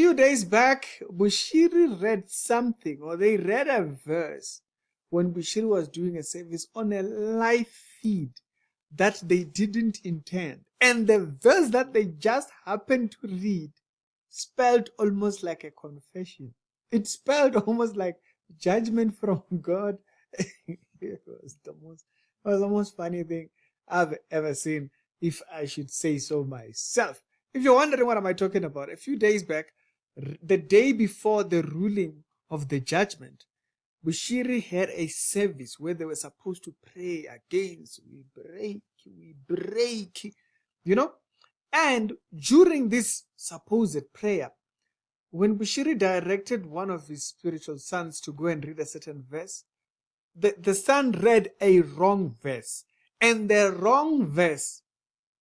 few days back, Bushiri read something, or they read a verse when Bushiri was doing a service on a live feed that they didn't intend. And the verse that they just happened to read spelled almost like a confession. It spelled almost like judgment from God. It was the most funny thing I've ever seen, if I should say so myself. If you're wondering what am I talking about, a few days back, the day before the ruling of the judgment, Bushiri had a service where they were supposed to pray against, we break, And during this supposed prayer, when Bushiri directed one of his spiritual sons to go and read a certain verse, the son read a wrong verse. And the wrong verse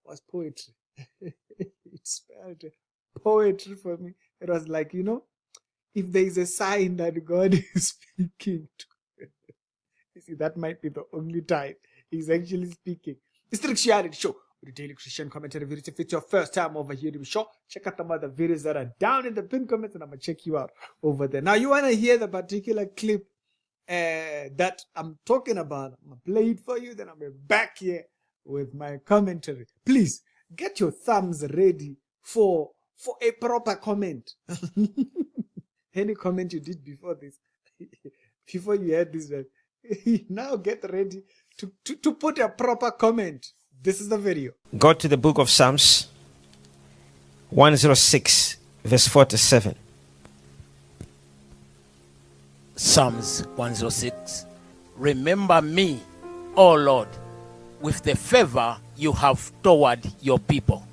was poetry. It spelled poetry for me. It was like, if there is a sign that God is speaking to you see, that might be the only time he's actually speaking. It's the Christianity Show, with a daily Christian commentary video. If it's your first time over here to the show, check out some other videos that are down in the pinned comments, and I'm going to check you out over there. Now, you want to hear the particular clip that I'm talking about? I'm going to play it for you, then I'm back here with my commentary. Please, get your thumbs ready for a proper comment. Any comment you did before this, before you heard this, now get ready to put a proper comment. This is the video. Go to the book of Psalms 106, verse 47. Psalms 106. Remember me, O Lord, with the favor you have toward your people.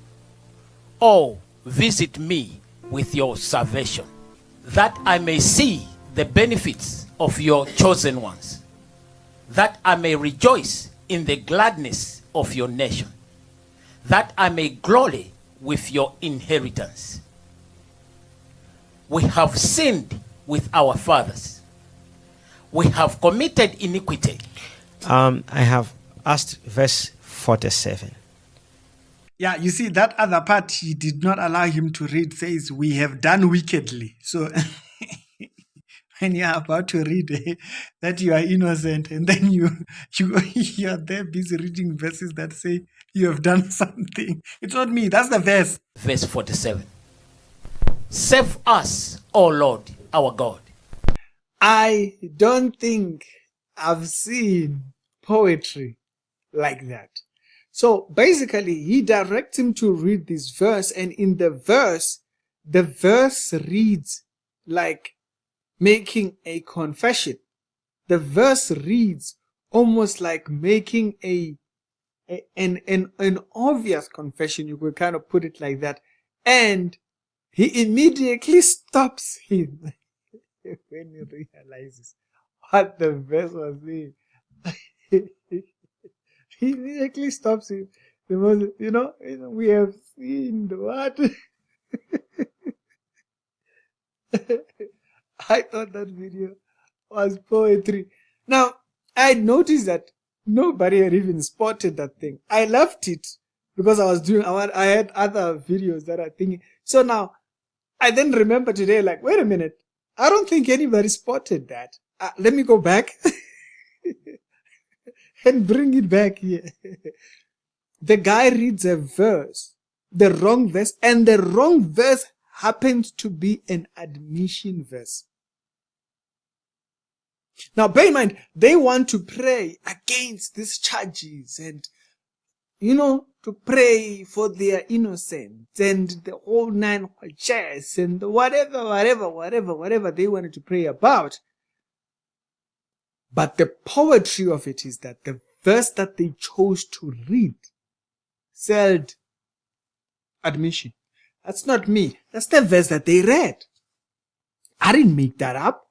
Oh, visit me with your salvation, that I may see the benefits of your chosen ones, that I may rejoice in the gladness of your nation, that I may glory with your inheritance. We have sinned with our fathers. We have committed iniquity. I have asked verse 47. Yeah, you see, that other part he did not allow him to read says, we have done wickedly. So when you are about to read that you are innocent, and then you are there busy reading verses that say you have done something. It's not me, that's the verse. Verse 47. Save us, O Lord, our God. I don't think I've seen poetry like that. So basically, he directs him to read this verse, and in the verse reads like making a confession. The verse reads almost like making an obvious confession. You could kind of put it like that. And he immediately stops him when he realizes what the verse was saying. He immediately stops him. Because, we have seen what? I thought that video was poetry. Now, I noticed that nobody had even spotted that thing. I left it because I had other videos that are thinking. So now, I then remember today, like, wait a minute. I don't think anybody spotted that. Let me go back and bring it back here. The guy reads a verse, the wrong verse, and the wrong verse happens to be an admission verse. Now, bear in mind, they want to pray against these charges and, to pray for their innocence and the whole nine chairs and whatever they wanted to pray about. But the poetry of it is that the verse that they chose to read said admission. That's not me. That's the verse that they read. I didn't make that up.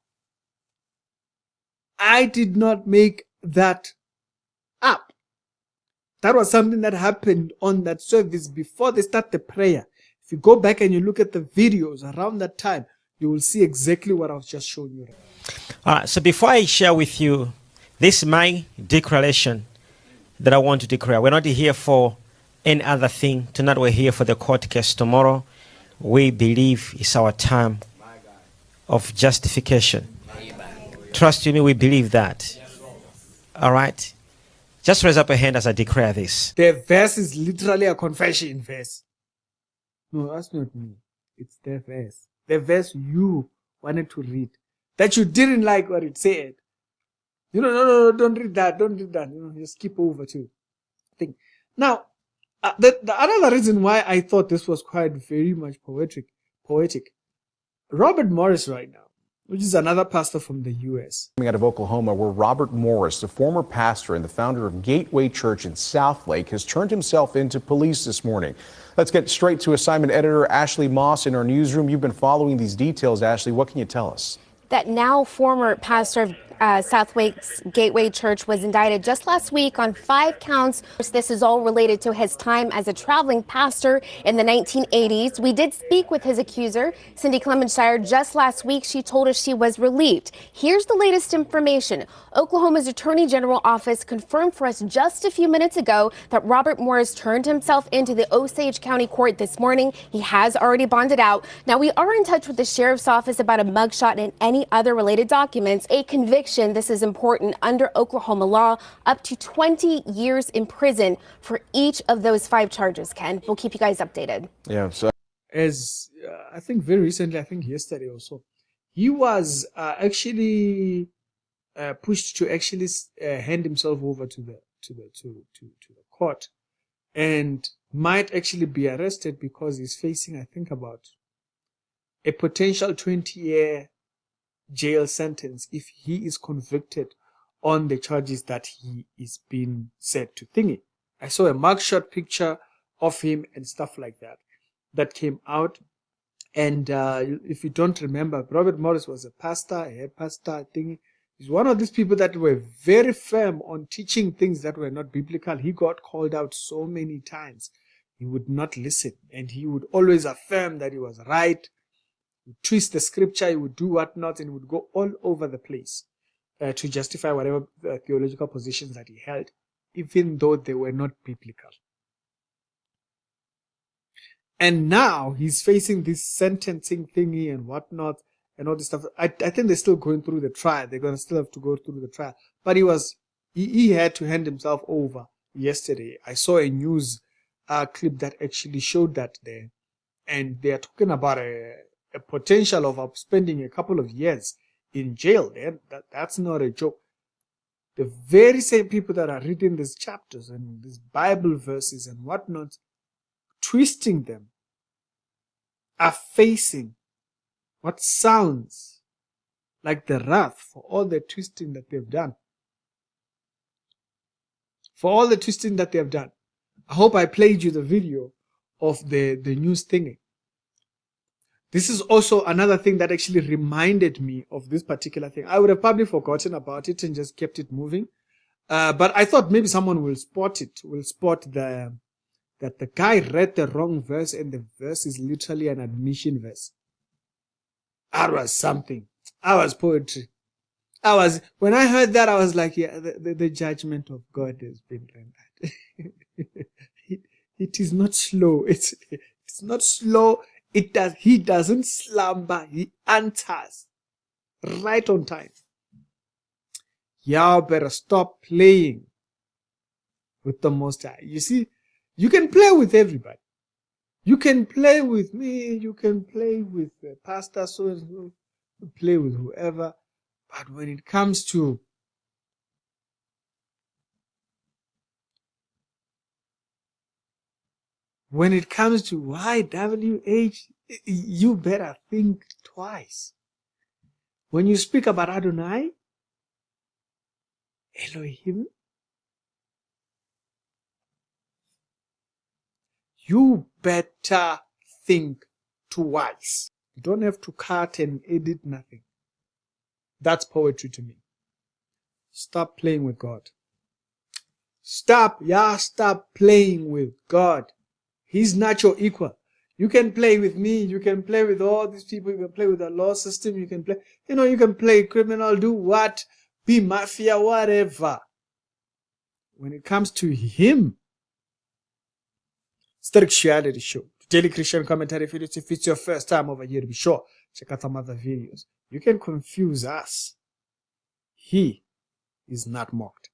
I did not make that up. That was something that happened on that service before they start the prayer. If you go back and you look at the videos around that time, you will see exactly what I was just showing you. All right, so before I share with you, this is my declaration that I want to declare. We're not here for any other thing. Tonight we're here for the court case. Tomorrow we believe it's our time of justification. Trust you me, we believe that. All right? Just raise up a hand as I declare this. The verse is literally a confession verse. No, that's not me. It's the verse. The verse you wanted to read. That you didn't like what it said. No, don't read that. Don't read that. You skip over to thing. Now, the another reason why I thought this was quite very much poetic. Robert Morris right now, which is another pastor from the U.S. Coming out of Oklahoma, where Robert Morris, the former pastor and the founder of Gateway Church in Southlake, has turned himself into police this morning. Let's get straight to assignment editor Ashley Moss in our newsroom. You've been following these details, Ashley. What can you tell us? That now former pastor of Southlake's Gateway Church was indicted just last week on 5 counts. This is all related to his time as a traveling pastor in the 1980s. We did speak with his accuser, Cindy Clemenshire, just last week. She told us she was relieved. Here's the latest information. Oklahoma's Attorney General office confirmed for us just a few minutes ago that Robert Morris turned himself into the Osage County Court this morning. He has already bonded out. Now, we are in touch with the sheriff's office about a mugshot and any other related documents. A conviction, this is important, under Oklahoma law, up to 20 years in prison for each of those 5 charges, Ken. We'll keep you guys updated. Yeah, so As I think very recently, I think yesterday or so, he was actually pushed to actually hand himself over to the court, and might actually be arrested because he's facing, I think, about a potential 20-year jail sentence if he is convicted on the charges that he is being said to thingy. I saw a mugshot picture of him and stuff like that came out. And if you don't remember, Robert Morris was a pastor, a head pastor thingy. He's one of these people that were very firm on teaching things that were not biblical. He got called out so many times. He would not listen, and he would always affirm that he was right. He would twist the scripture, he would do whatnot, and he would go all over the place to justify whatever theological positions that he held, even though they were not biblical. And now he's facing this sentencing thingy and whatnot and all this stuff. I think they're still going through the trial. They're going to still have to go through the trial. But he had to hand himself over yesterday. I saw a news clip that actually showed that there. And they are talking about a potential of spending a couple of years in jail. That's not a joke. The very same people that are reading these chapters and these Bible verses and whatnot, twisting them, are facing what sounds like the wrath for all the twisting that they've done. For all the twisting that they've done. I hope I played you the video of the news thingy. This is also another thing that actually reminded me of this particular thing. I would have probably forgotten about it and just kept it moving. But I thought maybe someone will spot that the guy read the wrong verse, and the verse is literally an admission verse. That was something. That was poetry. When I heard that, I was like, yeah, the judgment of God has been rendered. It is not slow. It's not slow. He doesn't slumber. He answers right on time. Y'all better stop playing with the Most High. You see, you can play with everybody. You can play with me. You can play with Pastor so-and-so. You play with whoever. But when it comes to YWH, you better think twice. When you speak about Adonai, Elohim, you better think twice. You don't have to cut and edit nothing. That's poetry to me. Stop playing with God. Stop playing with God. He's not your equal. You can play with me. You can play with all these people. You can play with the law system. You can play criminal, do what, be mafia, whatever. When it comes to him, it's the reality show. Daily Christian Commentary. If it's your first time over here, be sure check out some other videos. You can confuse us. He is not mocked.